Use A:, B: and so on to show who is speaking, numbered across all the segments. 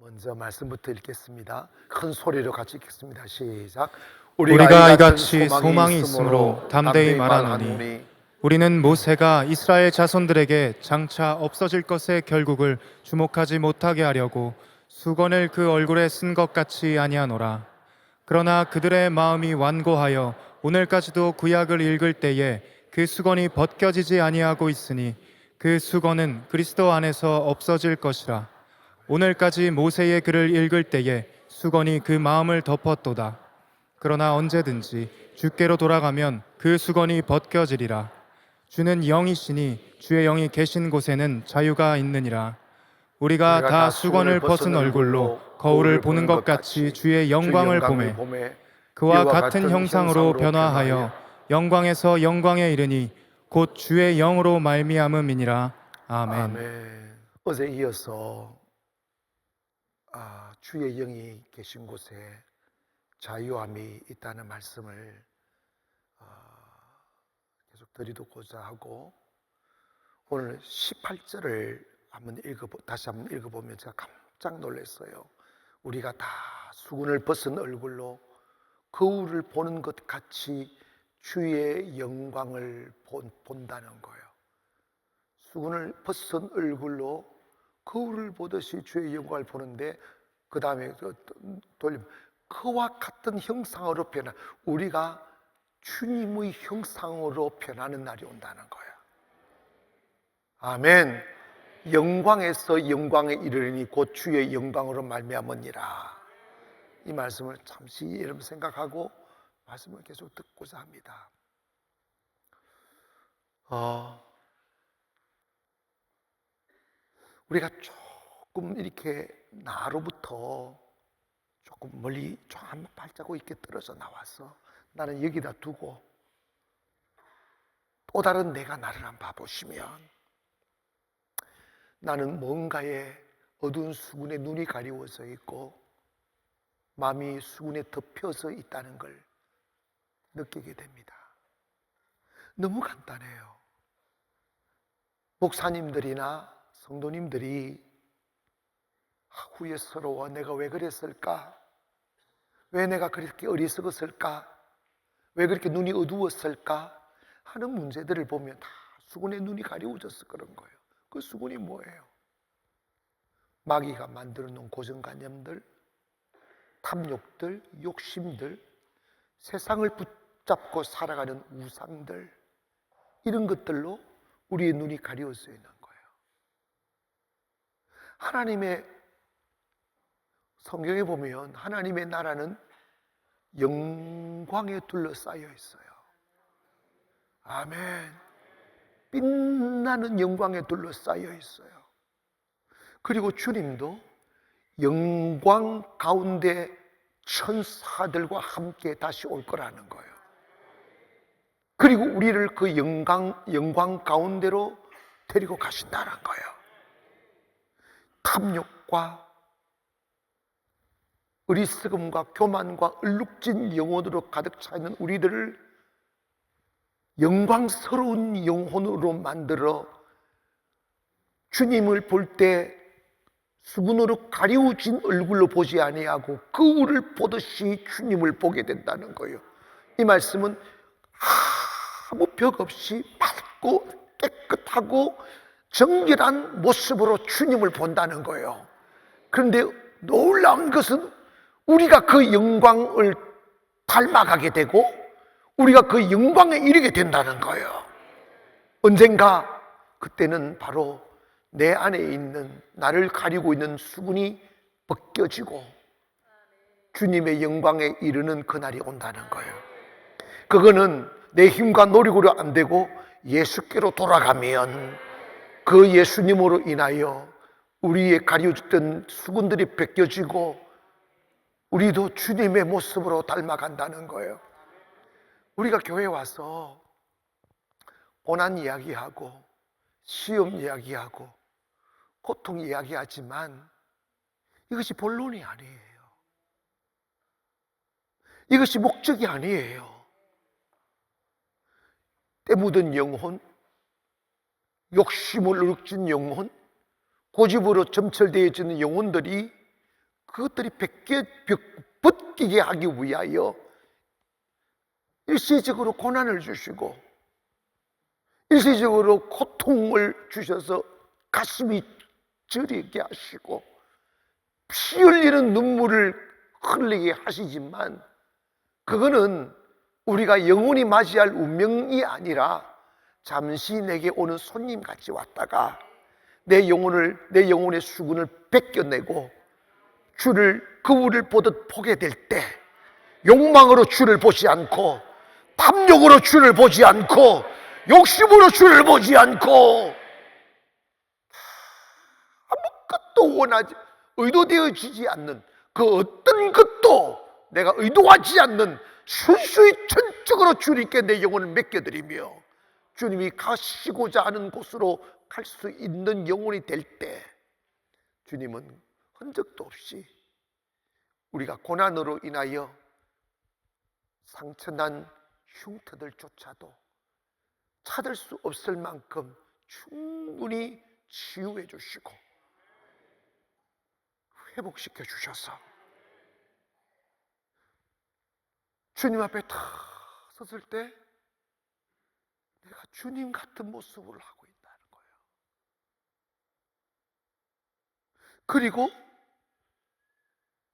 A: 먼저 말씀부터 읽겠습니다. 큰 소리로 같이 읽겠습니다. 시작.
B: 우리가 이같이 소망이 있으므로 담대히 말하노니 우리는 모세가 이스라엘 자손들에게 장차 없어질 것의 결국을 주목하지 못하게 하려고 수건을 그 얼굴에 쓴 것 같이 아니하노라. 그러나 그들의 마음이 완고하여 오늘까지도 구약을 읽을 때에 그 수건이 벗겨지지 아니하고 있으니 그 수건은 그리스도 안에서 없어질 것이라. 오늘까지 모세의 글을 읽을 때에 수건이 그 마음을 덮었도다. 그러나 언제든지 주께로 돌아가면 그 수건이 벗겨지리라. 주는 영이시니 주의 영이 계신 곳에는 자유가 있느니라. 우리가 다 수건을 벗은 얼굴로 거울을 보는 것 같이 주의 영광을 보매 그와 같은 형상으로 변화하여 영광에서 영광에 이르니 곧 주의 영으로 말미암음이니라. 아멘.
A: 아멘. 어제 이어서 주의 영이 계신 곳에 자유함이 있다는 말씀을 계속 드리고자 하고, 오늘 18절을 다시 한번 읽어보면 제가 깜짝 놀랐어요. 우리가 다 수건을 벗은 얼굴로 거울을 보는 것 같이 주의 영광을 본다는 거예요. 수건을 벗은 얼굴로 거울을 보듯이 주의 영광을 보는데, 그 다음에 그와 같은 형상으로 우리가 주님의 형상으로 변하는 날이 온다는 거예요. 아멘. 영광에서 영광에 이르리니 곧 주의 영광으로 말미암으니라. 이 말씀을 잠시 여러분 생각하고 말씀을 계속 듣고자 합니다. 우리가 조금 이렇게 나로부터 조금 멀리 한 발자국 있게 떨어져 나와서 나는 여기다 두고 또 다른 내가 나를 한번 봐보시면, 나는 뭔가에 어두운 수군에 눈이 가리워져 있고 마음이 수군에 덮여서 있다는 걸 느끼게 됩니다. 너무 간단해요. 목사님들이나 성도님들이 후회스러워, 내가 왜 그랬을까? 왜 내가 그렇게 어리석었을까? 왜 그렇게 눈이 어두웠을까? 하는 문제들을 보면 다 수군에 눈이 가리워져서 그런 거예요. 그 수군이 뭐예요? 마귀가 만들어 놓은 고정관념들, 탐욕들, 욕심들, 세상을 붙잡고 살아가는 우상들, 이런 것들로 우리의 눈이 가리워져 있는 거예요. 하나님의 성경에 보면 하나님의 나라는 영광에 둘러싸여 있어요. 아멘. 빛나는 영광에 둘러싸여 있어요. 그리고 주님도 영광 가운데 천사들과 함께 다시 올 거라는 거예요. 그리고 우리를 그 영광 가운데로 데리고 가신다는 거예요. 탐욕과 어리석음과 교만과 얼룩진 영혼으로 가득 차 있는 우리들을 영광스러운 영혼으로 만들어 주님을 볼 때 수분으로 가리워진 얼굴로 보지 아니하고 거울을 보듯이 주님을 보게 된다는 거예요. 이 말씀은 아무 벽 없이 맑고 깨끗하고 정결한 모습으로 주님을 본다는 거예요. 그런데 놀라운 것은 우리가 그 영광을 닮아가게 되고 우리가 그 영광에 이르게 된다는 거예요. 언젠가 그때는 바로 내 안에 있는, 나를 가리고 있는 수군이 벗겨지고 주님의 영광에 이르는 그날이 온다는 거예요. 그거는 내 힘과 노력으로 안 되고 예수께로 돌아가면 그 예수님으로 인하여 우리의 가려졌던 수군들이 벗겨지고 우리도 주님의 모습으로 닮아간다는 거예요. 우리가 교회에 와서 고난 이야기하고 시험 이야기하고 고통 이야기하지만 이것이 본론이 아니에요. 이것이 목적이 아니에요. 때 묻은 영혼, 욕심을 으르진 영혼, 고집으로 점철되어지는 영혼들이 그것들이 벗기게 하기 위하여 일시적으로 고난을 주시고 일시적으로 고통을 주셔서 가슴이 저리게 하시고 피 흘리는 눈물을 흘리게 하시지만 그거는 우리가 영원히 맞이할 운명이 아니라 잠시 내게 오는 손님같이 왔다가 내 영혼의 수군을 벗겨내고 거울을 보듯 보게 될 때 욕망으로 주를 보지 않고 탐욕으로 주를 보지 않고 욕심으로 주를 보지 않고 아무것도 의도되어지지 않는 그 어떤 것도 내가 의도하지 않는 순수히 전적으로 주님께 내 영혼을 맡겨드리며 주님이 가시고자 하는 곳으로 갈 수 있는 영혼이 될 때 주님은 흔적도 없이 우리가 고난으로 인하여 상처난 흉터들조차도 찾을 수 없을 만큼 충분히 치유해 주시고 회복시켜 주셔서 주님 앞에 탁 섰을 때 내가 주님 같은 모습을 하고 있다는 거예요. 그리고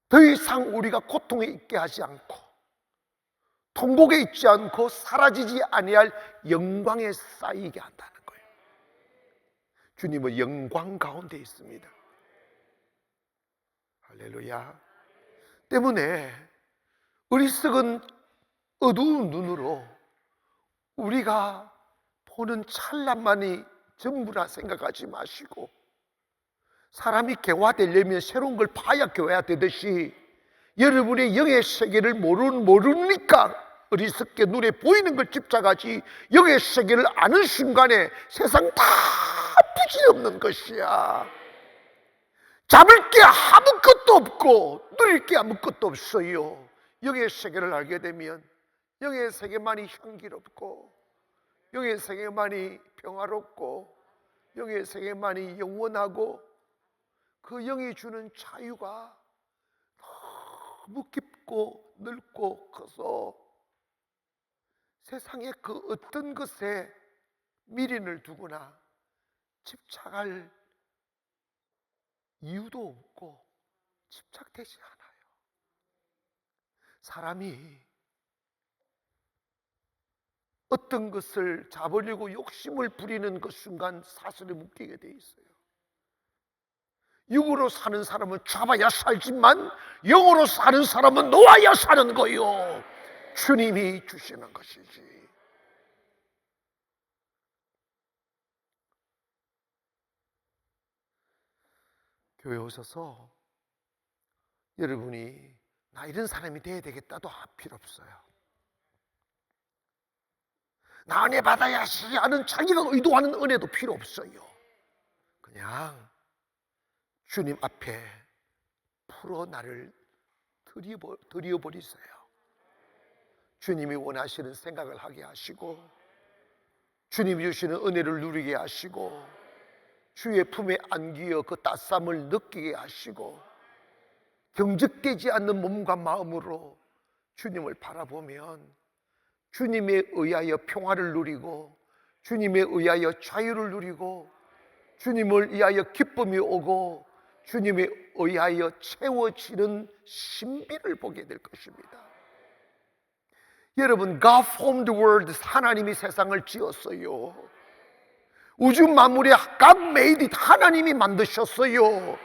A: 더 이상 우리가 고통에 있게 하지 않고 통곡에 있지 않고 사라지지 아니할 영광에 쌓이게 한다는 거예요. 주님은 영광 가운데 있습니다. 할렐루야. 때문에 어리석은 어두운 눈으로 우리가 보는 찰나만이 전부라 생각하지 마시고 사람이 개화되려면 새로운 걸 봐야 개화되듯이 여러분의 영의 세계를 모르니까 어리석게 눈에 보이는 걸 집착하지 영의 세계를 아는 순간에 세상 다 부질없는 것이야. 잡을 게 아무것도 없고 누릴 게 아무것도 없어요. 영의 세계를 알게 되면 영의 세계만이 향기롭고 영의 세계만이 평화롭고 영의 세계만이 영원하고 그 영이 주는 자유가 너무 깊고 넓고 커서 세상의 그 어떤 것에 미련을 두거나 집착할 이유도 없고 집착되지 않아요. 사람이 어떤 것을 잡으려고 욕심을 부리는 그 순간 사슬에 묶이게 돼 있어요. 육으로 사는 사람은 잡아야 살지만 영으로 사는 사람은 놓아야 사는 거요. 주님이 주시는 것이지. 교회 오셔서 여러분이 나 이런 사람이 돼야 되겠다도 필요 없어요. 나 은혜 받아야지 하는 자기가 의도하는 은혜도 필요 없어요. 그냥 주님 앞에 풀어 나를 드려버리세요. 주님이 원하시는 생각을 하게 하시고 주님이 주시는 은혜를 누리게 하시고 주의 품에 안기어 그 따스함을 느끼게 하시고 경직되지 않는 몸과 마음으로 주님을 바라보면 주님에 의하여 평화를 누리고 주님에 의하여 자유를 누리고 주님을 위하여 기쁨이 오고 주님에 의하여 채워지는 신비를 보게 될 것입니다. 여러분, God formed the world. 하나님이 세상을 지었어요. 우주 만물에 God made it. 하나님이 만드셨어요.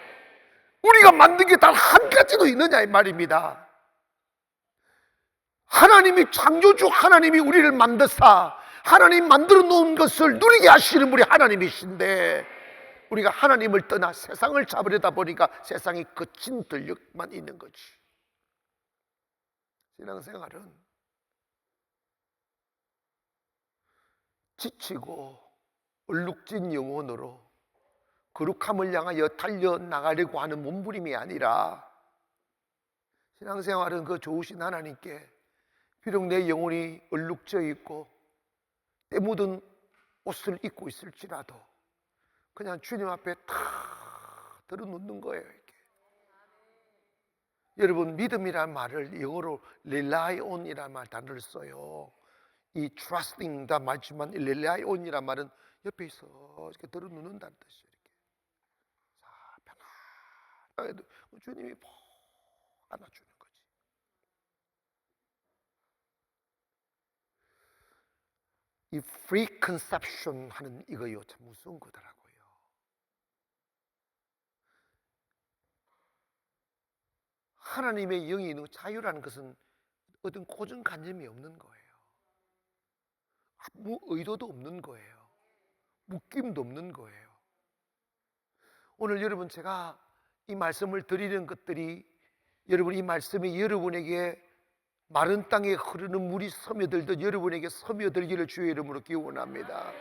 A: 우리가 만든 게 단 한 가지도 있느냐 이 말입니다. 하나님이 창조주 하나님이 우리를 만드사 하나님 만들어 놓은 것을 누리게 하시는 분이 하나님이신데 우리가 하나님을 떠나 세상을 잡으려다 보니까 세상이 거친 들력만 있는 거지. 신앙생활은 지치고 얼룩진 영혼으로 거룩함을 향하여 달려나가려고 하는 몸부림이 아니라 신앙생활은 그 좋으신 하나님께 비록 내 영혼이 얼룩져 있고 때 묻은 옷을 입고 있을지라도 그냥 주님 앞에 탁 들어놓는 거예요. 이렇게. 여러분, 믿음이라는 말을 영어로 rely on이라는 단어를 써요. 이 trusting다 말지만 rely on이라는 말은 옆에 있어 이렇게 들어 누는다는 뜻이에요. 이렇게 편안하게 주님이 푹 안아주는 거지. 이 free conception 하는 이거요, 참 무서운 거더라고요. 하나님의 영이 있는 자유라는 것은 어떤 고정관념이 없는 거예요. 아무 의도도 없는 거예요. 묶임도 없는 거예요. 오늘 여러분, 제가 이 말씀을 드리는 것들이 여러분, 이 말씀이 여러분에게 마른 땅에 흐르는 물이 스며들듯 여러분에게 스며들기를 주의 이름으로 기원합니다.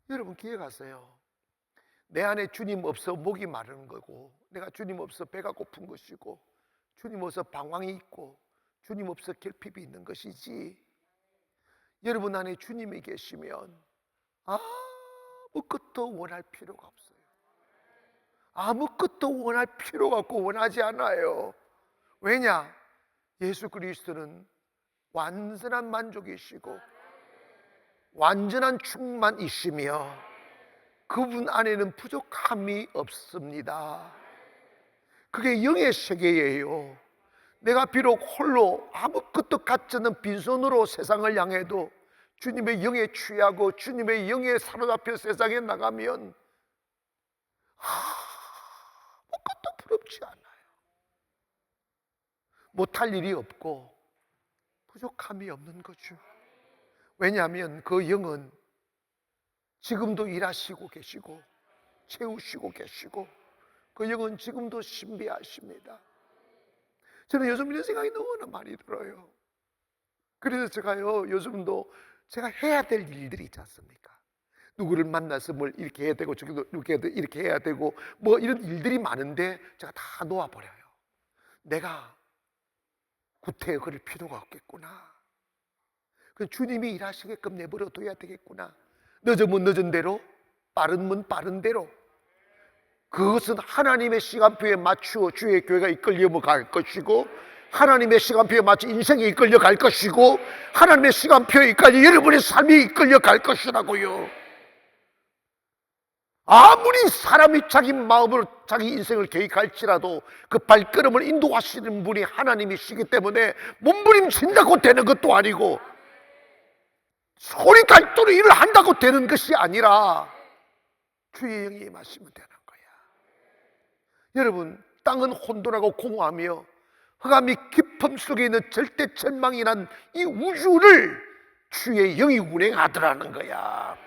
A: 여러분, 기억하세요. 내 안에 주님 없어 목이 마른 거고, 내가 주님 없어 배가 고픈 것이고, 주님 없어 방황이 있고, 주님 없어 결핍이 있는 것이지, 여러분 안에 주님이 계시면 아무것도 원할 필요가 없어요. 아무것도 원할 필요가 없고 원하지 않아요. 왜냐? 예수 그리스도는 완전한 만족이시고 완전한 충만이시며 그분 안에는 부족함이 없습니다. 그게 영의 세계예요. 내가 비록 홀로 아무것도 갖지 않는 빈손으로 세상을 향해도 주님의 영에 취하고 주님의 영에 사로잡혀 세상에 나가면 아무것도 부럽지 않아요. 못할 일이 없고 부족함이 없는 거죠. 왜냐하면 그 영은 지금도 일하시고 계시고 채우시고 계시고 그 영은 지금도 신비하십니다. 저는 요즘 이런 생각이 너무나 많이 들어요. 그래서 제가요, 요즘도 제가 해야 될 일들이 있지 않습니까? 누구를 만나서 뭘 이렇게 해야 되고 저기도 이렇게 해야 되고 뭐 이런 일들이 많은데 제가 다 놓아버려요. 내가 구태여 그럴 필요가 없겠구나. 그 주님이 일하시게끔 내버려 둬야 되겠구나. 늦으면 늦은 대로, 빠르면 빠른 대로. 그것은 하나님의 시간표에 맞추어 주의 교회가 이끌려 갈 것이고, 하나님의 시간표에 맞춰 인생이 이끌려 갈 것이고, 하나님의 시간표에 이끌려 여러분의 삶이 이끌려 갈 것이라고요. 아무리 사람이 자기 마음으로 자기 인생을 계획할지라도 그 발걸음을 인도하시는 분이 하나님이시기 때문에 몸부림친다고 되는 것도 아니고 소리 갈도록 일을 한다고 되는 것이 아니라 주의 영이 임하시면 되는 거야. 여러분, 땅은 혼돈하고 공허하며 흑암이 깊음 속에 있는 절대 절망이 난 이 우주를 주의 영이 운행하더라는 거야.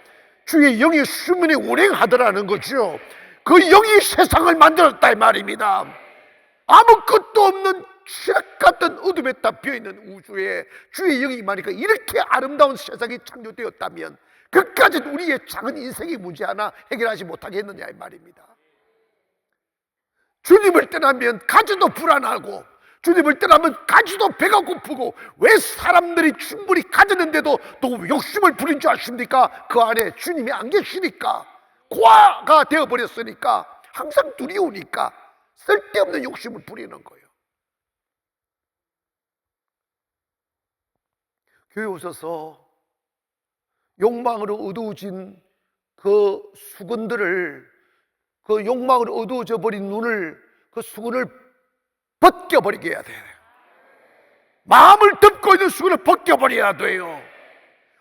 A: 주의 영이 수면에 운행하더라는 거죠. 그 영이 세상을 만들었다 이 말입니다. 아무것도 없는 쥐락 같은 어둠에 딱 비어있는 우주에 주의 영이 임하니까 이렇게 아름다운 세상이 창조되었다면 그까지 우리의 작은 인생이 문제 하나 해결하지 못하겠느냐 이 말입니다. 주님을 떠나면 가지도 불안하고 주님을 떠나면 가지도 배가 고프고 왜 사람들이 충분히 가졌는데도 또 욕심을 부린 줄 아십니까? 그 안에 주님이 안 계시니까, 고아가 되어버렸으니까, 항상 두려우니까 쓸데없는 욕심을 부리는 거예요. 교회 오셔서 욕망으로 어두워진 그 수건들을, 그 욕망으로 어두워져 버린 눈을, 그 수건을 벗겨버리게 해야 돼요. 마음을 덮고 있는 수건을 벗겨버려야 돼요.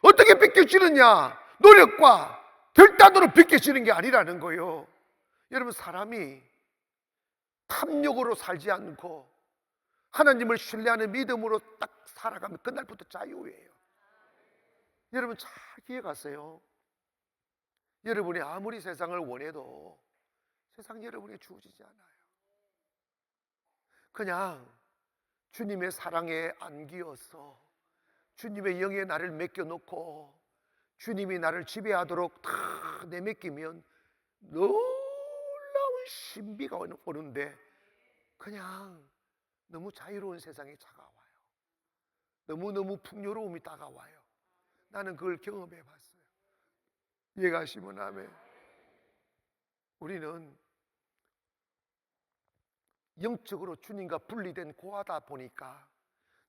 A: 어떻게 벗겨지느냐? 노력과 결단으로 벗겨지는 게 아니라는 거예요. 여러분, 사람이 탐욕으로 살지 않고 하나님을 신뢰하는 믿음으로 딱 살아가면 그날부터 자유예요. 여러분, 잘 기억하세요. 여러분이 아무리 세상을 원해도 세상이 여러분에게 주어지지 않아요. 그냥 주님의 사랑에 안기어서 주님의 영에 나를 맡겨놓고 주님이 나를 지배하도록 다 내맡기면 놀라운 신비가 오는데 그냥 너무 자유로운 세상이 다가와요. 너무너무 풍요로움이 다가와요. 나는 그걸 경험해 봤어요. 이해가시면 아멘. 우리는 영적으로 주님과 분리된 고하다 보니까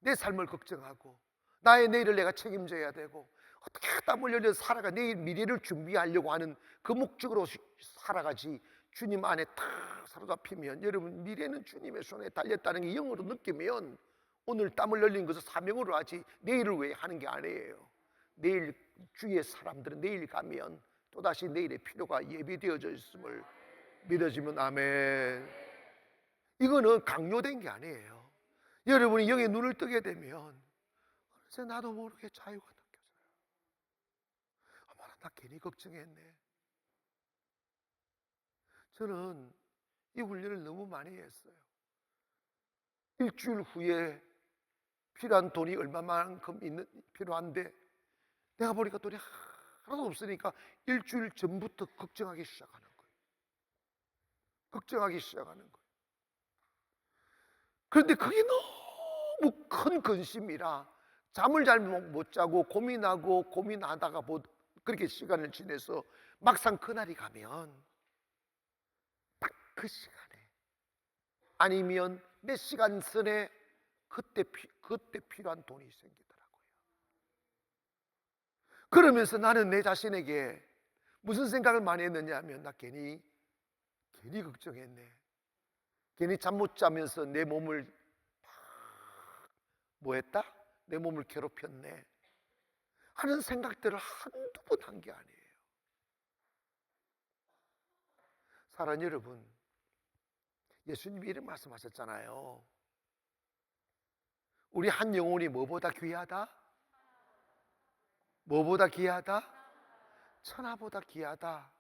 A: 내 삶을 걱정하고 나의 내일을 내가 책임져야 되고 어떻게 땀을 흘려 살아가 내일 미래를 준비하려고 하는 그 목적으로 살아가지, 주님 안에 탁 사로잡히면 여러분 미래는 주님의 손에 달렸다는 게 영으로 느끼면 오늘 땀을 흘린 것을 사명으로 하지 내일을 왜 하는 게 아니에요. 내일 주위의 사람들은 내일 가면 또다시 내일의 필요가 예비되어져 있음을 믿어지면 아멘. 이거는 강요된 게 아니에요. 여러분이 영의 눈을 뜨게 되면 어느새 나도 모르게 자유가 느껴져요. 아마 나 괜히 걱정했네. 저는 이 훈련을 너무 많이 했어요. 일주일 후에 필요한 돈이 얼마만큼 필요한데 내가 보니까 돈이 하나도 없으니까 일주일 전부터 걱정하기 시작하는 거예요. 걱정하기 시작하는 거예요. 그런데 그게 너무 큰 근심이라 잠을 잘 못 자고 고민하다가 그렇게 시간을 지내서 막상 그날이 가면 딱 그 시간에 아니면 몇 시간 전에 그때 필요한 돈이 생기더라고요. 그러면서 나는 내 자신에게 무슨 생각을 많이 했느냐 하면 나 괜히 걱정했네. 괜히 잠 못 자면서 내 몸을 뭐 했다? 내 몸을 괴롭혔네 하는 생각들을 한두 번 한 게 아니에요. 사랑하는 여러분, 예수님이 이런 말씀하셨잖아요. 우리 한 영혼이 뭐보다 귀하다? 뭐보다 귀하다? 천하보다 귀하다.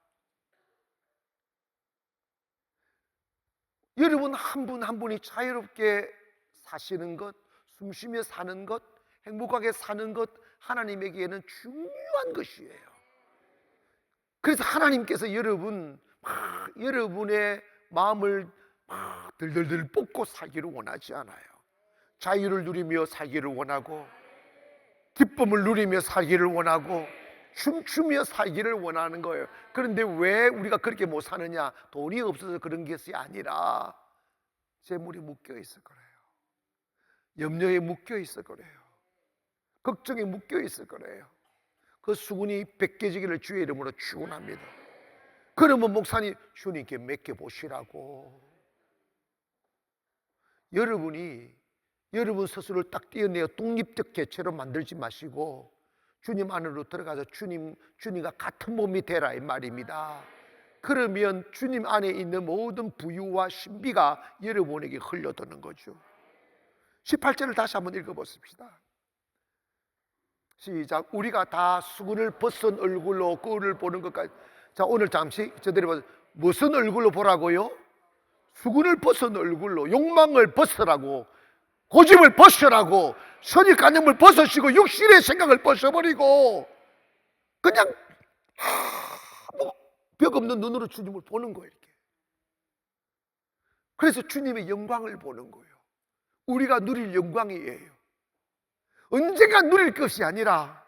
A: 여러분 한 분 한 분이 자유롭게 사시는 것, 숨쉬며 사는 것, 행복하게 사는 것 하나님에게는 중요한 것이에요. 그래서 하나님께서 여러분의 마음을 들들들 뽑고 살기를 원하지 않아요. 자유를 누리며 살기를 원하고 기쁨을 누리며 살기를 원하고 춤추며 살기를 원하는 거예요. 그런데 왜 우리가 그렇게 못 사느냐? 돈이 없어서 그런 것이 아니라 재물이 묶여 있을 거래요. 염려에 묶여 있을 거래요. 걱정에 묶여 있을 거래요. 그 수군이 벗겨지기를 주의 이름으로 축원합니다. 그러면 목사님 주님께 맡겨보시라고. 여러분이 여러분 스스로를 딱 떼어내어 독립적 개체로 만들지 마시고 주님 안으로 들어가서 주님과 같은 몸이 되라 이 말입니다. 그러면 주님 안에 있는 모든 부유와 신비가 여러분에게 흘러드는 거죠. 18절을 다시 한번 읽어보십시다. 시작. 우리가 다 수군을 벗은 얼굴로 그를 보는 것까지. 자, 오늘 잠시 저들이 무슨 얼굴로 보라고요? 수군을 벗은 얼굴로, 욕망을 벗으라고, 고집을 벗으라고, 선입관념을 벗으시고 육신의 생각을 벗어버리고 그냥 벽 없는 눈으로 주님을 보는 거예요. 이렇게. 그래서 주님의 영광을 보는 거예요. 우리가 누릴 영광이에요. 언젠가 누릴 것이 아니라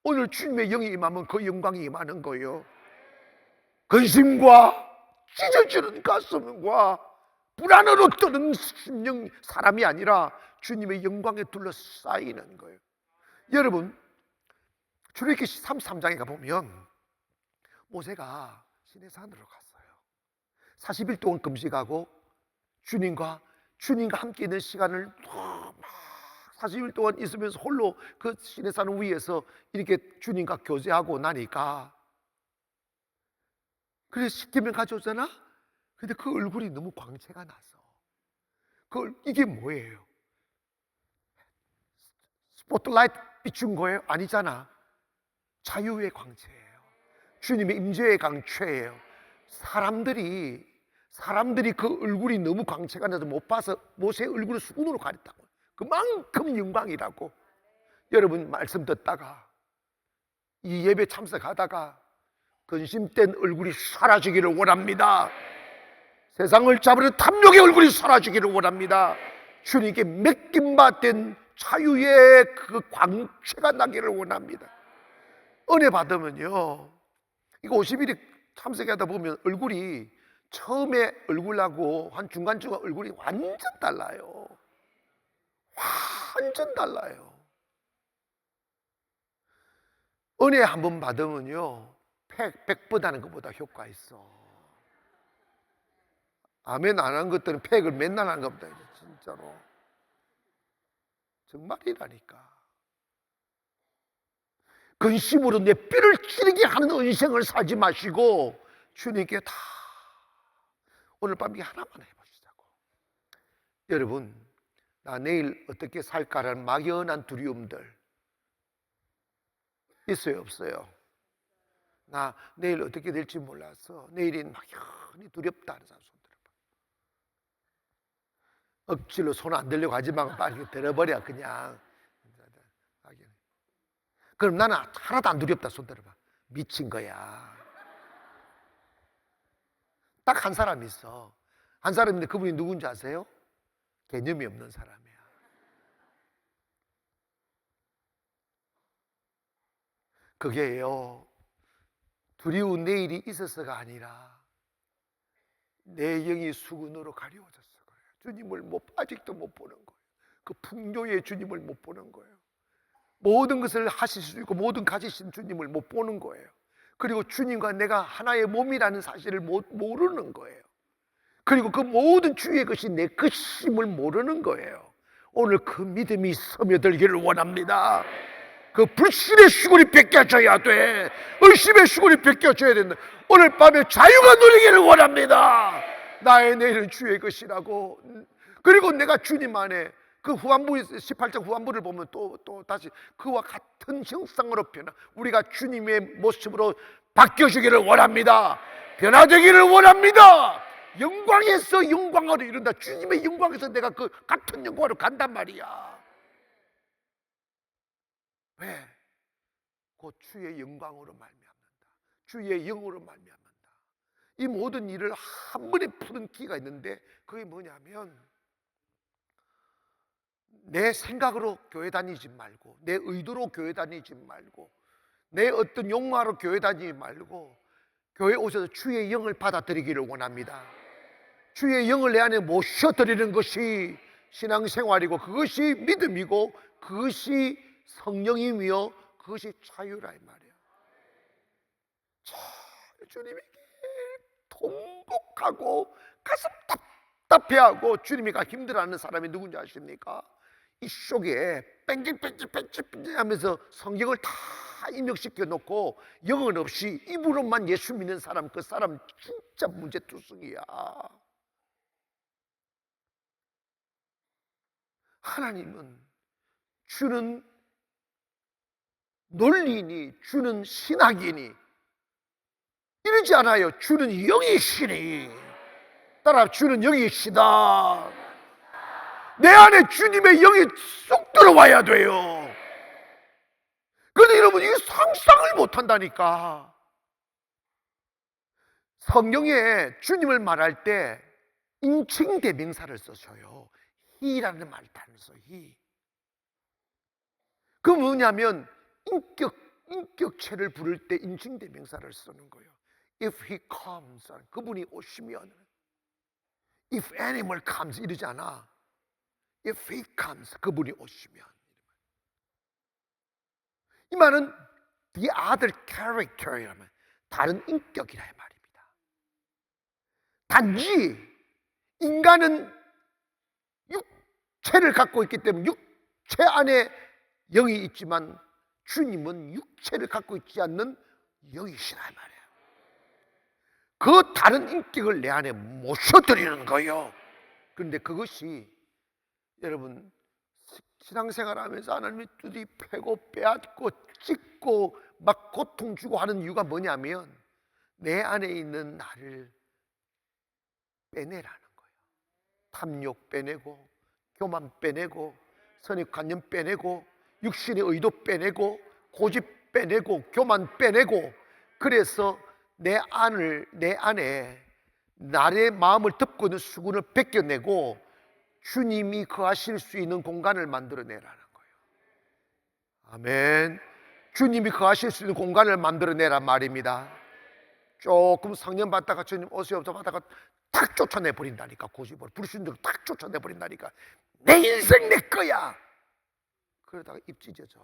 A: 오늘 주님의 영이 임하면 그 영광이 임하는 거예요. 근심과 찢어지는 가슴과 불안으로 떠는 심령 사람이 아니라 주님의 영광에 둘러싸이는 거예요. 여러분 출애굽기 33장에 가보면 모세가 시내산으로 갔어요. 40일 동안 금식하고 주님과 함께 있는 시간을 막 40일 동안 있으면서 홀로 그 시내산 위에서 이렇게 주님과 교제하고 나니까 그래서 십계명 가져오잖아. 근데 그 얼굴이 너무 광채가 나서 이게 뭐예요? 스포트라이트 비춘 거예요? 아니잖아. 자유의 광채예요. 주님의 임재의 광채예요. 사람들이 그 얼굴이 너무 광채가 나서 못 봐서 모세의 얼굴을 수군으로 가렸다고. 그만큼 영광이라고. 여러분 말씀 듣다가 이 예배 참석하다가 근심된 얼굴이 사라지기를 원합니다. 세상을 잡으려 탐욕의 얼굴이 사라지기를 원합니다. 주님께 맡김받은 자유의 그 광채가 나기를 원합니다. 은혜 받으면요, 이거 50일이 참석하다 보면 얼굴이 처음에 얼굴하고 한 중간쯤 얼굴이 완전 달라요. 완전 달라요. 은혜 한 번 받으면요 100번 하는 것보다 효과 있어. 아멘 안 한 것들은 팩을 맨날 하는 것보다 진짜로 정말이라니까. 근심으로 내 뼈를 찌르게 하는 인생을 살지 마시고 주님께 다 오늘 밤 이 하나만 해보시자고. 여러분, 나 내일 어떻게 살까라는 막연한 두려움들 있어요 없어요? 나 내일 어떻게 될지 몰라서 내일이 막연히 두렵다 하는 사람 손 들어봐. 억지로 손 안 들려고 하지 말고 빨리 들어버려 그냥. 그럼 나는 하나도 안 두렵다 손 들어봐. 미친 거야. 딱 한 사람이 있어. 한 사람인데 그분이 누군지 아세요? 개념이 없는 사람이야. 그게요 두려운 내일이 있어서가 아니라 내 영이 수군으로 가려워졌어. 주님을 아직도 못 보는 거예요. 그 풍요의 주님을 못 보는 거예요. 모든 것을 하실 수 있고 모든 가지신 주님을 못 보는 거예요. 그리고 주님과 내가 하나의 몸이라는 사실을 모르는 거예요. 그리고 그 모든 주의 것이 내 것임을 모르는 거예요. 오늘 그 믿음이 스며들기를 원합니다. 그 불신의 수군이 벗겨져야 돼. 의심의 수군이 벗겨져야 된다. 오늘 밤에 자유가 누리기를 원합니다. 나의 내일은 주의 것이라고. 그리고 내가 주님 안에 그 후반부 18장 후반부를 보면 또 다시 그와 같은 형상으로 변화. 우리가 주님의 모습으로 바뀌어지기를 원합니다. 변화되기를 원합니다. 영광에서 영광으로 이른다. 주님의 영광에서 내가 그 같은 영광으로 간단 말이야. 왜? 곧 주의 영광으로 말미암는다. 주의 영으로 말미암는다. 이 모든 일을 한 번에 푸는 기가 있는데 그게 뭐냐면 내 생각으로 교회 다니지 말고 내 의도로 교회 다니지 말고 내 어떤 욕망으로 교회 다니지 말고 교회 오셔서 주의 영을 받아들이기를 원합니다. 주의 영을 내 안에 모셔드리는 것이 신앙생활이고 그것이 믿음이고 그것이 성령이며 그것이 자유라 이 말이에요. 주님에게 통곡하고 가슴 답답해하고 주님이가 힘들어하는 사람이 누군지 아십니까? 이 속에 뺑글뺑글 하면서 성경을 다 입력시켜 놓고 영혼 없이 입으로만 예수 믿는 사람, 그 사람 진짜 문제투성이야. 하나님은 주는 논리니 주는 신학이니 이러지 않아요. 주는 영이시니 따라 주는 영이시다. 내 안에 주님의 영이 쏙 들어와야 돼요. 그런데 여러분 이게 상상을 못한다니까. 성경에 주님을 말할 때 인칭 대명사를 써줘요. He라는 말을 다면서 He. 그 뭐냐면 인격체를 부를 때 인칭 대명사를 쓰는 거예요. If he comes, 그분이 오시면. If animal comes 이러지 않아. If he comes, 그분이 오시면. 이 말은 the other character이라면 다른 인격이라 말입니다. 단지 인간은 육체를 갖고 있기 때문에 육체 안에 영이 있지만 주님은 육체를 갖고 있지 않는 영이시라 말이에요. 그 다른 인격을 내 안에 모셔드리는 거예요. 그런데 그것이 여러분 신앙생활하면서 하나님이 뚜디 패고 빼앗고 찢고 막 고통 주고 하는 이유가 뭐냐면 내 안에 있는 나를 빼내라는 거예요. 탐욕 빼내고 교만 빼내고 선입관념 빼내고 육신의 의도 빼내고 고집 빼내고 교만 빼내고 그래서 내 안에 나의 마음을 덮고 있는 수군을 벗겨내고 주님이 거하실 수 있는 공간을 만들어내라는 거예요. 아멘. 주님이 거하실 수 있는 공간을 만들어내란 말입니다. 조금 성령 받다가 주님 오시옵소서 받다가 탁 쫓아내 버린다니까. 고집을 불신대로 탁 쫓아내 버린다니까. 내 인생 내 거야. 그러다가 입 찢어져.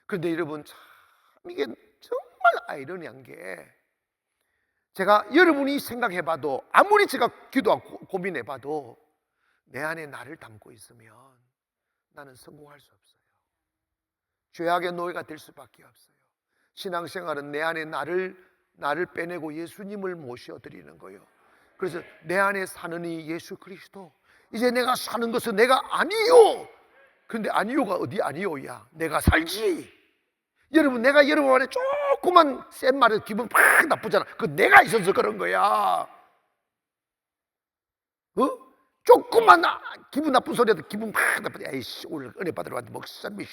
A: 그런데 여러분, 참 이게 정말 아이러니한 게, 제가 여러분이 생각해봐도, 아무리 제가 기도하고 고민해봐도 내 안에 나를 담고 있으면 나는 성공할 수 없어요. 죄악의 노예가 될 수밖에 없어요. 신앙생활은 내 안에 나를 빼내고 예수님을 모셔드리는 거예요. 그래서 내 안에 사는 이 예수 그리스도, 이제 내가 사는 것은 내가 아니요. 근데 아니요가 어디 아니요야? 내가 살지. 여러분, 내가 여러분 안에 조그만 센 말에 기분 팍 나쁘잖아. 그 내가 있어서 그런 거야. 조그만 기분 나쁜 소리라도 기분 팍 나쁘지. 에이씨, 오늘 은혜 받으러 왔는데 목사님이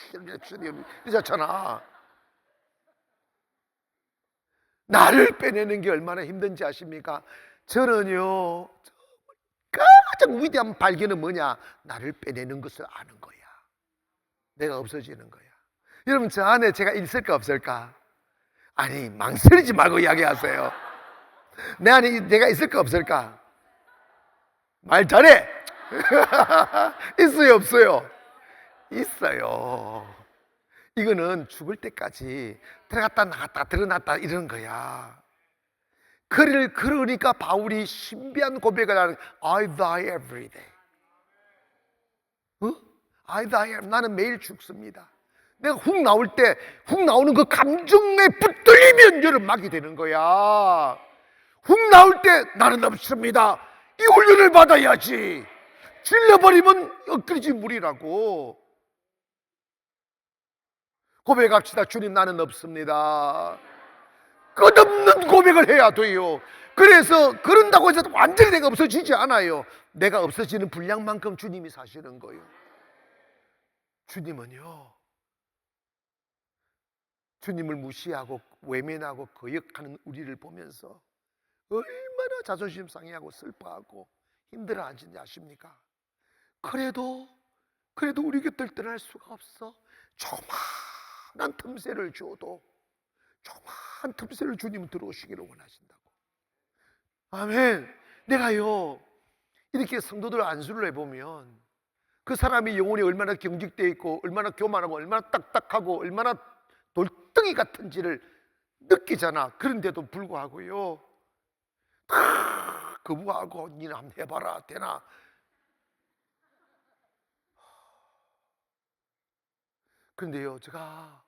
A: 이렇잖아. 나를 빼내는 게 얼마나 힘든지 아십니까? 저는요, 가장 위대한 발견은 뭐냐? 나를 빼내는 것을 아는 거야. 내가 없어지는 거야. 여러분, 저 안에 제가 있을까 없을까? 아니, 망설이지 말고 이야기하세요. 내 안에 내가 있을까 없을까? 말 잘해. 있어요 없어요? 있어요. 이거는 죽을 때까지 들어갔다 나갔다 들어났다 이러는 거야. 그러니까 바울이 신비한 고백을 하는, I die every day. I die, 나는 매일 죽습니다. 내가 훅 나올 때, 훅 나오는 그 감정에 붙들리면 여러분 막이 되는 거야. 훅 나올 때 나는 없습니다. 이 훈련을 받아야지. 질려버리면 엇그리지 물이라고. 고백합시다. 주님, 나는 없습니다. 끝없는 고백을 해야 돼요. 그래서 그런다고 해서 완전히 내가 없어지지 않아요. 내가 없어지는 분량만큼 주님이 사시는 거예요. 주님은요, 주님을 무시하고 외면하고 거역하는 우리를 보면서 얼마나 자존심 상해하고 슬퍼하고 힘들어하는지 아십니까? 그래도 우리 곁을 떠날 수가 없어. 조그만 틈새를 줘도, 조그만 틈새를 주님은 들어오시기를 원하신다고. 아멘. 내가요, 이렇게 성도들 안수를 해보면 그 사람이 영혼이 얼마나 경직되어 있고 얼마나 교만하고 얼마나 딱딱하고 얼마나 돌덩이 같은지를 느끼잖아. 그런데도 불구하고요, 거부하고 니는 한번 해봐라 되나? 그런데요, 제가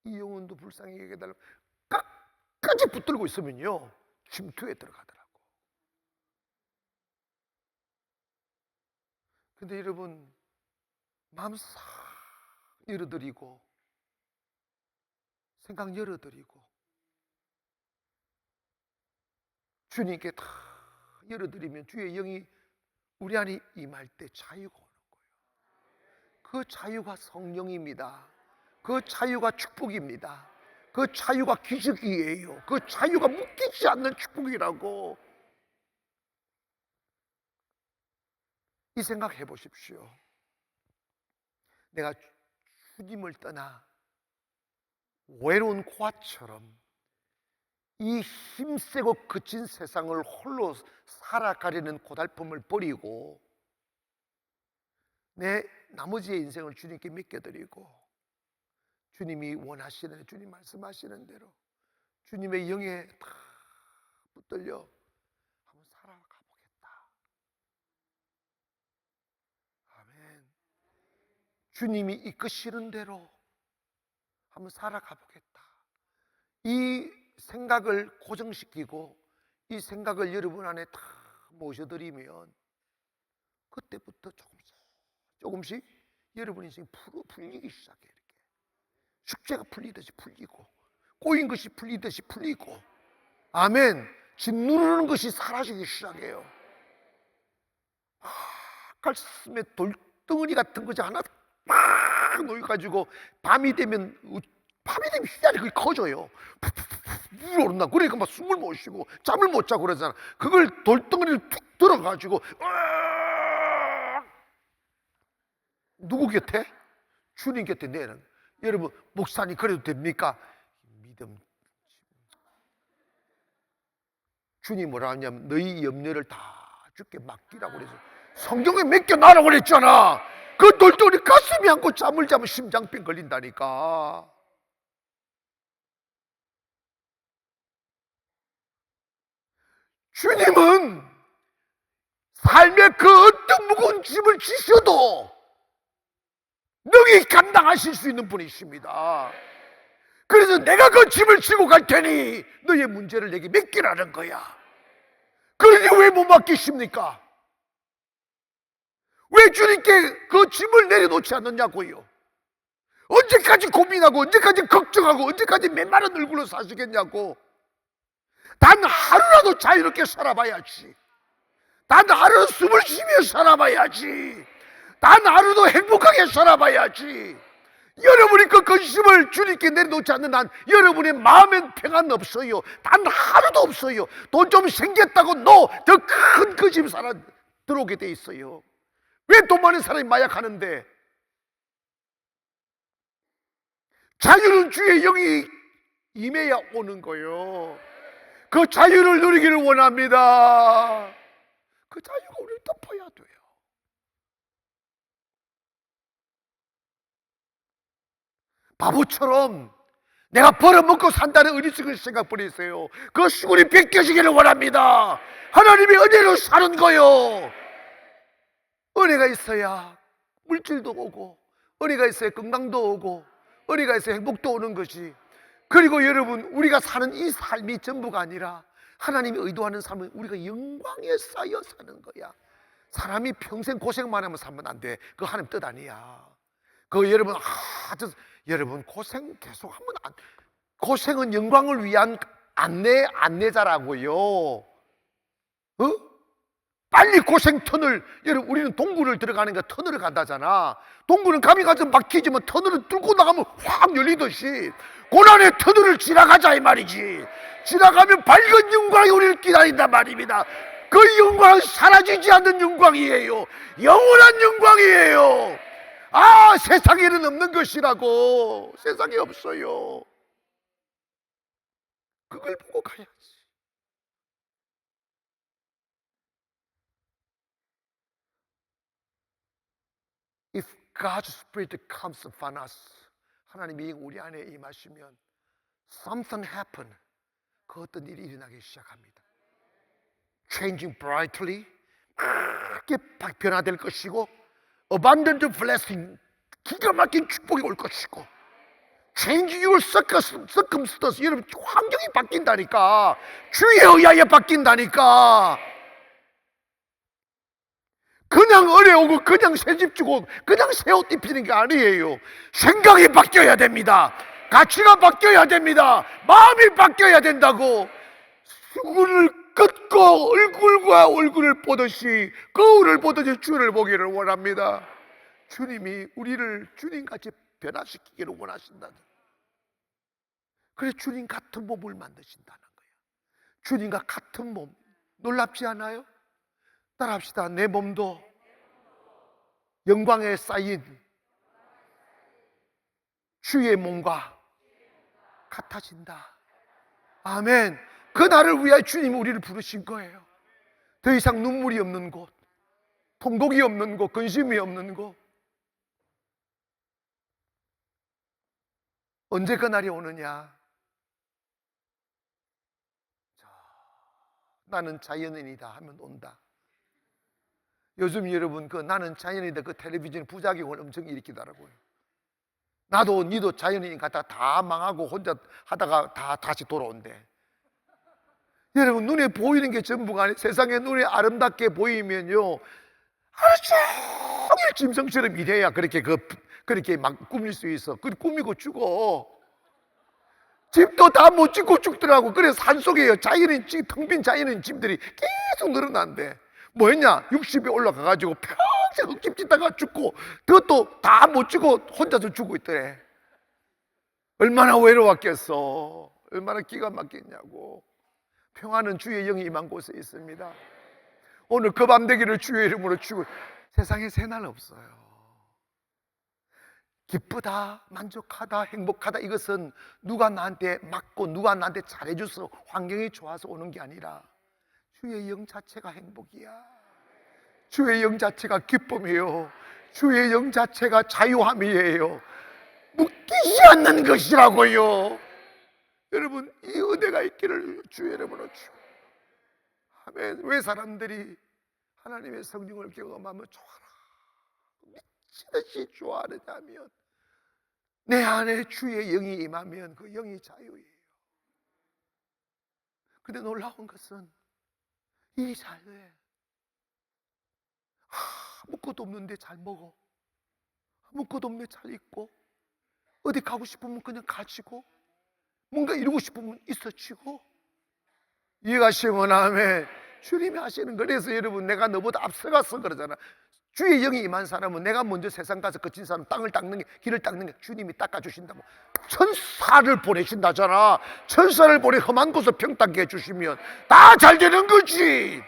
A: 이 영혼도 불쌍히 여겨달라고 끝까지 붙들고 있으면요, 침투에 들어가더라고. 근데 여러분, 마음 싹 열어드리고 생각 열어드리고 주님께 다 열어드리면 주의 영이 우리 안에 임할 때 자유가 오는 거예요. 그 자유가 성령입니다. 그 자유가 축복입니다. 그 자유가 기적이에요. 그 자유가 묶이지 않는 축복이라고. 이 생각 해보십시오. 내가 주님을 떠나 외로운 고아처럼 이 힘세고 거친 세상을 홀로 살아가려는 고달픔을 버리고 내 나머지의 인생을 주님께 맡겨드리고 주님이 원하시는, 주님 말씀하시는 대로 주님의 영에 다 붙들려 한번 살아가 보겠다. 아멘. 주님이 이끄시는 대로 한번 살아가 보겠다. 이 생각을 고정시키고 이 생각을 여러분 안에 다 모셔드리면 그때부터 조금씩 여러분 인생이 풀리기 시작해요. 이렇게 숙제가 풀리듯이 풀리고 꼬인 것이 풀리듯이 풀리고, 아멘. 짓누르는 것이 사라지기 시작해요. 가슴에 돌덩어리 같은 것이 하나 막 놓여가지고 밤이 되면 휘날이 그게 커져요. 물 오른다. 그러니까 막 숨을 못 쉬고 잠을 못 자고 그러잖아. 그걸 돌덩어리를 툭 들어가지고 누구 곁에? 주님 곁에 내는. 여러분, 목사님 그래도 됩니까? 믿음. 주님 뭐라 하냐면 너희 염려를 다 주께 맡기라고 그래서 성경에 맡겨놔라고 그랬잖아. 그 돌돌이 가슴이 않고 잠을 자면 심장병 걸린다니까. 주님은 삶의 그 어떤 무거운 짐을 지셔도 능히 감당하실 수 있는 분이십니다. 그래서 내가 그 짐을 지고 갈 테니 너의 문제를 내게 맡기라는 거야. 그러니 왜 못 맡기십니까? 왜 주님께 그 짐을 내려놓지 않느냐고요? 언제까지 고민하고 언제까지 걱정하고 언제까지 메마른 얼굴로 사시겠냐고. 단 하루라도 자유롭게 살아봐야지. 단 하루 숨을 쉬며 살아봐야지. 단 하루도 행복하게 살아봐야지. 여러분이 그 근심을 주님께 내려놓지 않는 한 여러분의 마음엔 평안 없어요. 단 하루도 없어요. 돈 좀 생겼다고 너 더 큰 근심 살아 들어오게 돼 있어요. 왜 돈 많은 사람이 마약하는데? 자유는 주의 영이 임해야 오는 거예요. 그 자유를 누리기를 원합니다. 그 자유가 우리를 덮어야 돼요. 바보처럼 내가 벌어먹고 산다는 어리석은 생각 버리세요. 그 시골이 벗겨지기를 원합니다. 하나님의 은혜로 사는 거요. 은혜가 있어야 물질도 오고, 은혜가 있어야 건강도 오고, 은혜가 있어야 행복도 오는 것이. 그리고 여러분, 우리가 사는 이 삶이 전부가 아니라 하나님이 의도하는 삶은 우리가 영광에 쌓여 사는 거야. 사람이 평생 고생만 하면 살면 안 돼. 그거 하나님 뜻 아니야. 그 여러분, 여러분 고생 계속 하면 안. 고생은 영광을 위한 안내자라고요. 빨리 고생 터널. 여러분, 우리는 동굴을 들어가니까 터널을 간다잖아. 동굴은 감이 가서 막히지만 터널을 뚫고 나가면 확 열리듯이 고난의 터널을 지나가자 이 말이지. 지나가면 밝은 영광이 우리를 기다린단 말입니다. 그 영광은 사라지지 않는 영광이에요. 영원한 영광이에요. 아, 세상에는 없는 것이라고. 세상에 없어요. 그걸 보고 가야지. If God's Spirit comes upon us, 하나님이 우리 안에 임하시면 something happen. 그 어떤 일이 일어나기 시작합니다. Changing brightly, 크게 변화될 것이고, abundant blessing, 기가 막힌 축복이 올 것이고, change your circumstance. 여러분, 환경이 바뀐다니까. 주에 의하여 바뀐다니까. 그냥 어려우고 그냥 새집 주고 그냥 새 옷 입히는 게 아니에요. 생각이 바뀌어야 됩니다. 가치가 바뀌어야 됩니다. 마음이 바뀌어야 된다고. 수건을 긋고 얼굴과 얼굴을 보듯이, 거울을 보듯이 주를 보기를 원합니다. 주님이 우리를 주님같이 변화시키기를 원하신다는. 그래, 주님 같은 몸을 만드신다는 거예요. 주님과 같은 몸. 놀랍지 않아요? 따라합시다. 내 몸도 영광에 쌓인 주의 몸과 같아진다. 아멘. 그날을 위하여 주님이 우리를 부르신 거예요. 더 이상 눈물이 없는 곳, 통곡이 없는 곳, 근심이 없는 곳. 언제 그날이 오느냐? 나는 자연인이다 하면 온다. 요즘 여러분, 그 나는 자연인이다 그 텔레비전 부작용을 엄청 일으키더라고요. 나도 니도 자연인 같다 다 망하고 혼자 하다가 다 다시 돌아온대. 여러분, 눈에 보이는 게 전부가 아니에요. 세상에 눈에 아름답게 보이면요, 하루 종일 짐승처럼 일해야 그렇게 막 꾸밀 수 있어. 그 꾸미고 죽어. 집도 다 못 짓고 죽더라고. 그래서 산속에 텅 빈 자연인 집들이 계속 늘어난대. 뭐 했냐? 60에 올라가가지고 평생 흙집 짓다가 죽고, 그것도 다 못 짓고 혼자서 죽고 있더래. 얼마나 외로웠겠어. 얼마나 기가 막혔냐고. 평안은 주의 영이 임한 곳에 있습니다. 오늘 그 밤 되기를 주의 이름으로 축원. 세상에 새날 없어요. 기쁘다, 만족하다, 행복하다, 이것은 누가 나한테 맞고 누가 나한테 잘해줘서 환경이 좋아서 오는 게 아니라 주의 영 자체가 행복이야. 주의 영 자체가 기쁨이에요. 주의 영 자체가 자유함이에요. 묶이지 않는 것이라고요. 여러분, 이 은혜가 있기를 주의 이름으로 주. 아멘. 왜 사람들이 하나님의 성령을 경험하면 좋아라, 미치듯이 좋아하느냐면 내 안에 주의 영이 임하면 그 영이 자유예요. 근데 놀라운 것은 이 자유에 아무것도 없는데 잘 먹어, 아무것도 없는데 잘 입고, 어디 가고 싶으면 그냥 가지고, 뭔가 이루고 싶으면 있어지고. 이해가시면 아멘. 주님이 하시는 거래서 여러분, 내가 너보다 앞서갔어 그러잖아. 주의 영이 임한 사람은 내가 먼저 세상 가서 거친 사람 땅을 닦는 게, 길을 닦는 게 주님이 닦아주신다고. 천사를 보내신다잖아. 천사를 보내 험한 곳을 평탄케 해주시면 다 잘 되는 거지.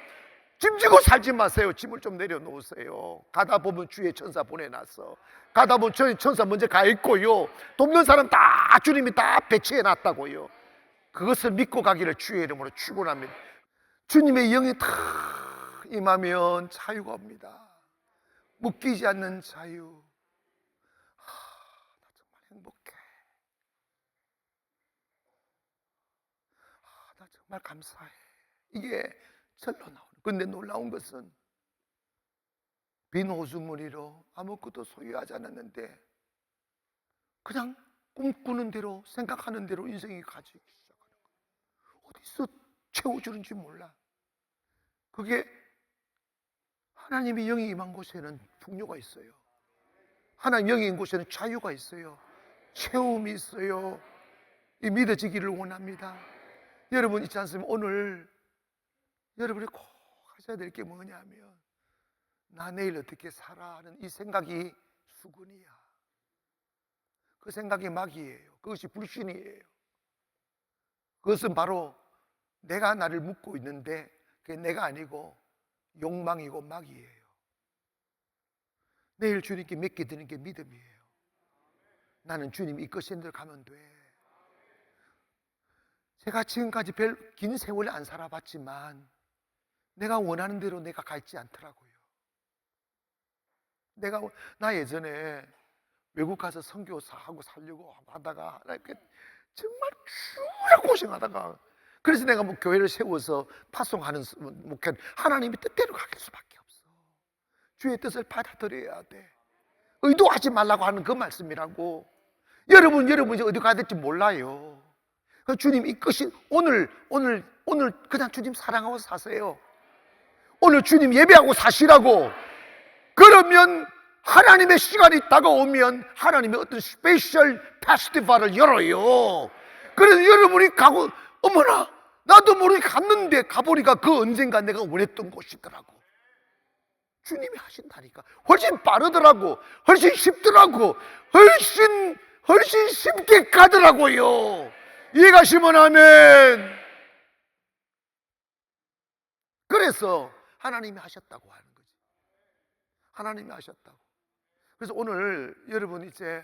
A: 짐지고 살지 마세요. 짐을 좀 내려놓으세요. 가다 보면 주의 천사 보내놨어. 가다 보면 주의 천사 먼저 가 있고요. 돕는 사람 다 주님이 다 배치해 놨다고요. 그것을 믿고 가기를 주의 이름으로 축원합니다. 주님의 영이 다 임하면 자유가 옵니다. 묶이지 않는 자유. 나 정말 행복해. 나 정말 감사해. 이게 절로 나오는. 근데 놀라운 것은 빈 호수무리로 아무것도 소유하지 않았는데 그냥 꿈꾸는 대로, 생각하는 대로 인생이 가지기 시작하는 거예요. 어디서 채워주는지 몰라. 그게 하나님의 영이 임한 곳에는 풍요가 있어요. 하나님 영이 임한 곳에는 자유가 있어요. 채움이 있어요. 이 믿어지기를 원합니다. 여러분 있지 않습니까? 오늘 여러분이 꼭 하셔야 될 게 뭐냐면, 나 내일 어떻게 살아 하는 이 생각이 수근이야. 그 생각이 마귀예요. 그것이 불신이에요. 그것은 바로 내가 나를 묶고 있는데 그게 내가 아니고 욕망이고 마귀예요. 내일 주님께 맡겨드리는 게 믿음이에요. 나는 주님이 이끄신 대로 가면 돼. 제가 지금까지 별 긴 세월을 안 살아봤지만 내가 원하는 대로 내가 갈지 않더라고요. 나 예전에 외국 가서 선교사하고 살려고 하다가 정말 죽으라 고생하다가, 그래서 내가 뭐 교회를 세워서 파송하는 목회, 하나님의 뜻대로 갈 수밖에 없어. 주의 뜻을 받아들여야 돼. 의도하지 말라고 하는 그 말씀이라고. 여러분 이제 어디 가야 될지 몰라요. 주님 이끄신 오늘 그냥 주님 사랑하고 사세요. 오늘 주님 예배하고 사시라고. 그러면 하나님의 시간이 다가오면 하나님의 어떤 스페셜 페스티벌을 열어요. 그래서 여러분이 가고, 어머나 나도 모르게 갔는데 가보니까 그 언젠가 내가 원했던 곳이더라고. 주님이 하신다니까. 훨씬 빠르더라고. 훨씬 쉽더라고. 훨씬 쉽게 가더라고요. 이해가시면 아멘. 그래서 하나님이 하셨다고 하는 거지. 하나님이 하셨다고. 그래서 오늘 여러분 이제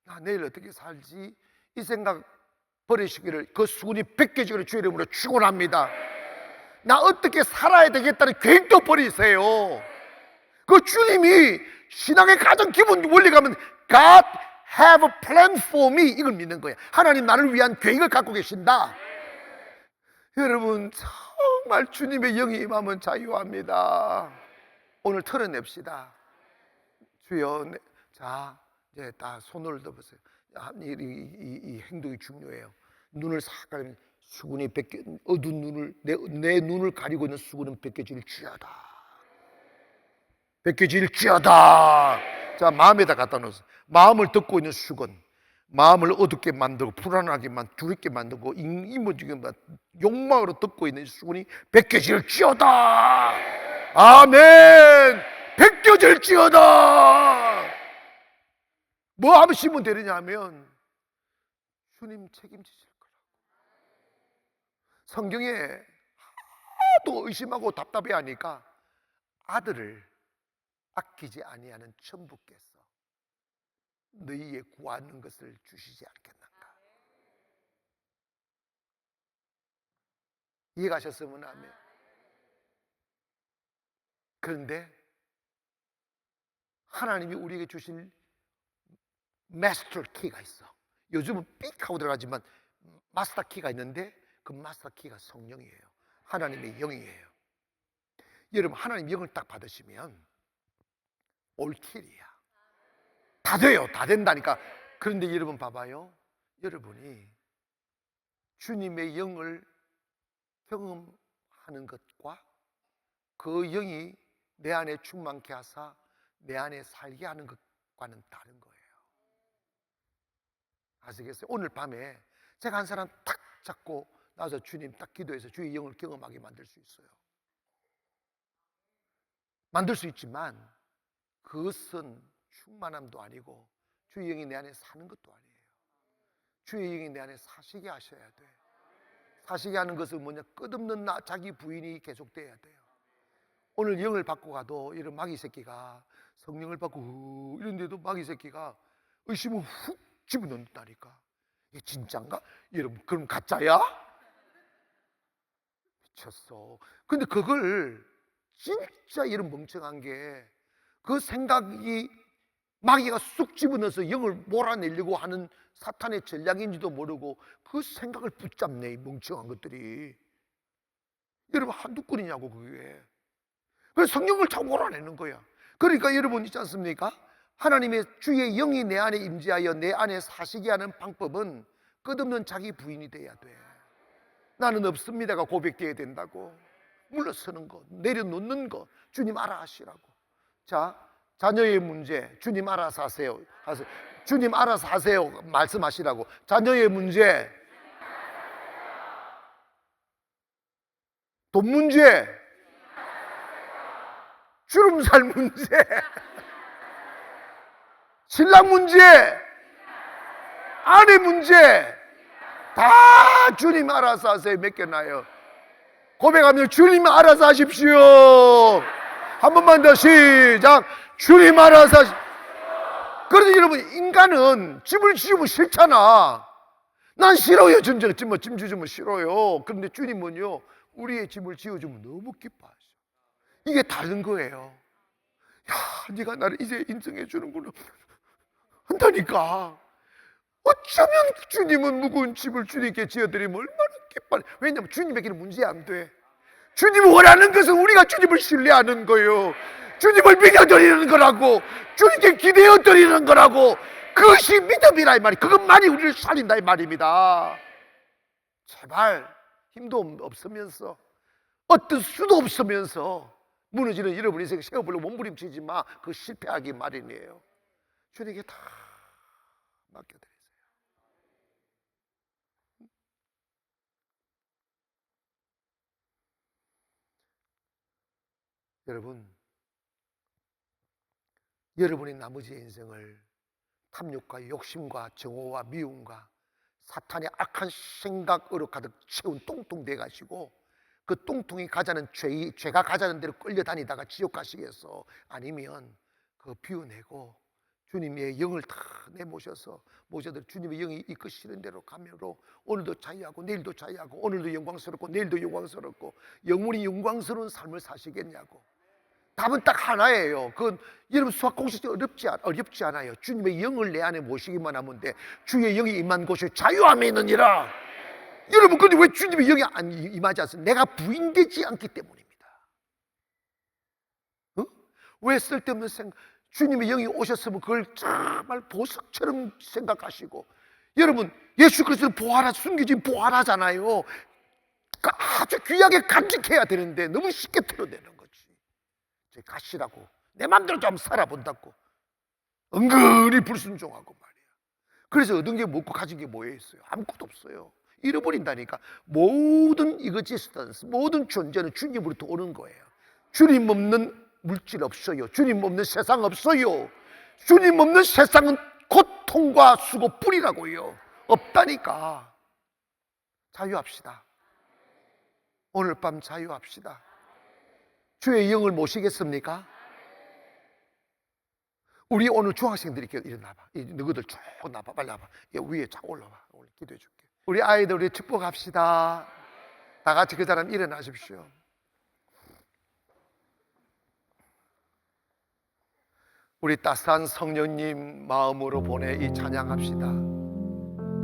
A: 나 내일 어떻게 살지 이 생각 버리시기를, 그 수군이 벗겨지기를 주의 이름으로 축원합니다. 나 어떻게 살아야 되겠다는 계획도 버리세요. 그 주님이 신앙의 가장 기본 원리가면 God have a plan for me, 이걸 믿는 거예요. 하나님 나를 위한 계획을 갖고 계신다. 여러분 정말 주님의 영이 임하면 자유합니다. 오늘 털어냅시다. 주여, 자 이제 다 손을 들어보세요. 이 행동이 중요해요. 눈을 싹 가리면 수군이 어두운 눈을, 내 눈을 가리고 있는 수군은 벗겨질지어다. 벗겨질지어다. 자, 마음에다 갖다 놓으세요. 마음을 덮고 있는 수군, 마음을 어둡게 만들고 불안하게만 두렵게 만들고 이모지게 욕망으로 덮고 있는 수군이 벗겨질지어다. 아멘. 벗겨질지어다. 뭐 하시면 되느냐 하면 주님 책임지실 거라고. 성경에 하도 의심하고 답답해하니까 아들을 아끼지 아니하는 천부께서 너희의 구하는 것을 주시지 않겠는가. 이해가셨으면 아멘. 그런데 하나님이 우리에게 주신 마스터 키가 있어. 요즘은 삑 하고 들어가지만 마스터 키가 있는데 그 마스터 키가 성령이에요. 하나님의 영이에요. 여러분, 하나님 영을 딱 받으시면 올킬이야. 다 돼요. 다 된다니까. 그런데 여러분 봐봐요. 여러분이 주님의 영을 경험하는 것과 그 영이 내 안에 충만케 하사 내 안에 살게 하는 것과는 다른 거예요. 아시겠어요? 오늘 밤에 제가 한 사람 딱 잡고 나와서 주님 딱 기도해서 주의 영을 경험하게 만들 수 있어요. 만들 수 있지만 그것은 충만함도 아니고 주의 영이 내 안에 사는 것도 아니에요. 주의 영이 내 안에 사시게 하셔야 돼. 사시게 하는 것은 뭐냐? 끝없는 자기 부인이 계속돼야 돼요. 오늘 영을 받고 가도 이런 마귀 새끼가 성령을 받고 이런데도 마귀 새끼가 의심을 훅 집어넣는다니까. 이게 진짜인가? 여러분, 그럼 가짜야? 미쳤어. 근데 그걸 진짜 이런 멍청한 게 그 생각이 마귀가 쑥 집어넣어서 영을 몰아내려고 하는 사탄의 전략인지도 모르고 그 생각을 붙잡네, 이 멍청한 것들이. 여러분, 한두 건이냐고 그게. 그래서 성령을 자꾸 몰아내는 거야. 그러니까 여러분 있지 않습니까? 하나님의 주의 영이 내 안에 임재하여 내 안에 사시게 하는 방법은 끝없는 자기 부인이 돼야 돼. 나는 없습니다가 고백되어야 된다고. 물러서는 것, 내려놓는 것, 주님 알아 하시라고. 자, 자녀의 문제, 주님 알아서 하세요. 주님 알아서 하세요. 말씀하시라고. 자녀의 문제, 돈 문제, 주름살 문제, 신랑 문제, 아내 문제, 다 주님 알아서 하세요. 맡겨놔요. 고백하면 주님 알아서 하십시오. 한 번만 더 시작. 주님 알아서 그런데 여러분, 인간은 집을 지으면 싫잖아. 난 싫어요. 짐 지으면 싫어요. 그런데 주님은요, 우리의 집을 지어주면 너무 기뻐하셔. 이게 다른 거예요. 야, 네가 나를 이제 인정해 주는구나 한다니까. 어쩌면 주님은 무거운 집을 주님께 지어드리면 얼마나 기뻐해. 왜냐하면 주님에게는 문제 안 돼. 주님이 원하는 것은 우리가 주님을 신뢰하는 거예요. 주님을 믿어드리는 거라고, 주님께 기대어 드리는 거라고. 그것이 믿음이라 이 말이. 그것만이 우리를 살린다 이 말입니다. 제발 힘도 없으면서 어떤 수도 없으면서 무너지는 여러분 인생 세워보려고 몸부림치지 마. 그거 실패하기 마련이에요. 주님께 다 맡겨드리세요. 여러분, 여러분의 나머지 인생을 탐욕과 욕심과 정오와 미움과 사탄의 악한 생각으로 가득 채운 똥통돼 가시고 그 똥통이 가자는 죄가 가자는 대로 끌려다니다가 지옥 가시겠어? 아니면 그거 비워내고 주님의 영을 다 내모셔서 주님의 영이 이끄시는 대로 가면으로 오늘도 자유하고 내일도 자유하고 오늘도 영광스럽고 내일도 영광스럽고 영원히 영광스러운 삶을 사시겠냐고. 답은 딱 하나예요. 그건 여러분 수학 공식이 어렵지 않아요. 주님의 영을 내 안에 모시기만 하면 돼. 주의 영이 임한 곳이 자유함이 있느니라. 여러분, 근데 왜 주님의 영이 안 임하지 않습니까? 내가 부인되지 않기 때문입니다. 어? 왜 쓸데없는 생각? 주님의 영이 오셨으면 그걸 정말 보석처럼 생각하시고. 여러분, 예수 그리스도는 보화라, 숨겨진 보화라잖아요. 아주 귀하게 간직해야 되는데 너무 쉽게 털어내는 거지. 가시라고, 내 맘대로 좀 살아본다고 은근히 불순종하고 말이야. 그래서 얻은 게 뭐고 가진 게 뭐에 있어요? 아무것도 없어요. 잃어버린다니까. 모든 이거지스턴스, 모든 존재는 주님으로부터 오는 거예요. 주님 없는 물질 없어요. 주님 없는 세상 없어요. 주님 없는 세상은 고통과 수고뿐이라고요. 없다니까. 자유합시다. 오늘 밤 자유합시다. 주의 영을 모시겠습니까? 우리 오늘 중학생들이 일어나봐. 너희들 쭉 나봐. 빨리 와봐. 위에 쫙 올라와. 오늘 기도해 줄게. 우리 아이들 우리 축복합시다. 다 같이 그 사람 일어나십시오. 우리 따스한 성령님 마음으로 보내 이 찬양합시다.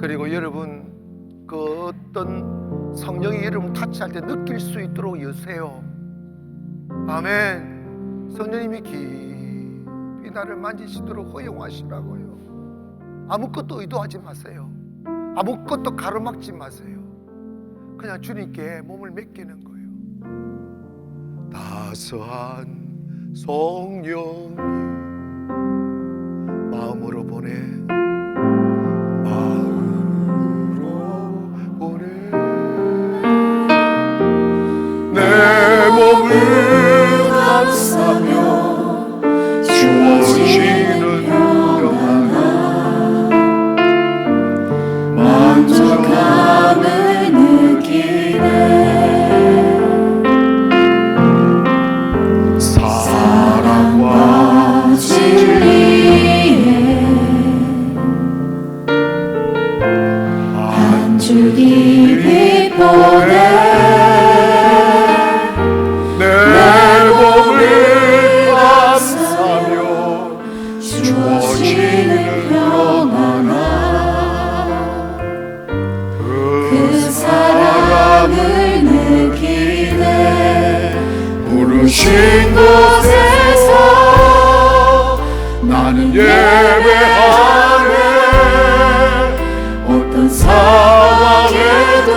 A: 그리고 여러분 그 어떤 성령이 여러분 타치할 때 느낄 수 있도록 여세요. 아멘. 성령님이 깊이 나를 만지시도록 허용하시라고요. 아무것도 의도하지 마세요. 아무것도 가로막지 마세요. 그냥 주님께 몸을 맡기는 거예요. 따스한 성령님 마음으로 보내, 마음으로 보내, 내 몸을 감싸며 주어지는 평안함 만족함을 느끼네. 사랑과 진리에 한 주 깊이 보내, 내 몸을 감싸며 주어지는 평안함 그 사랑을 느끼네. 부르신 곳에서 나는 예배하네. 어떤 상황에도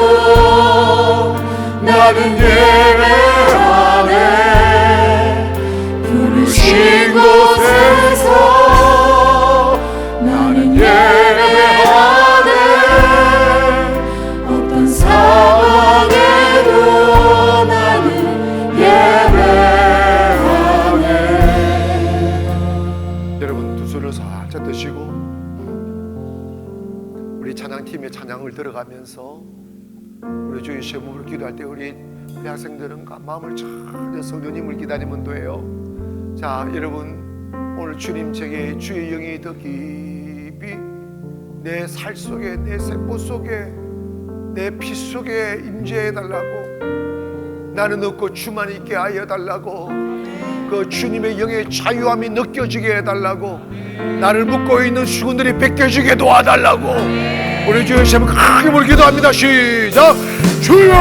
A: 나는 예배하네. 부르신 곳에서 나는 예배하네. 어떤 상황에도 나는 예배하네. 여러분 두 손을 살짝 드시고 우리 찬양팀의 찬양을 들어가면서 우리 주의 시험을 기도할 때 우리 학생들은 마음을 잘 성령님을 기다리면 돼요. 자, 여러분 오늘 주님 제게 주의 영이 더 깊이 내 살 속에, 내 세포 속에, 내 피 속에 임재해 달라고, 나는 없고 주만 있게 하여 달라고, 그 주님의 영의 자유함이 느껴지게 해달라고, 나를 묶고 있는 수군들이 벗겨지게 도와달라고 우리 주의 시험을 크게 기도합니다. 시작. 주여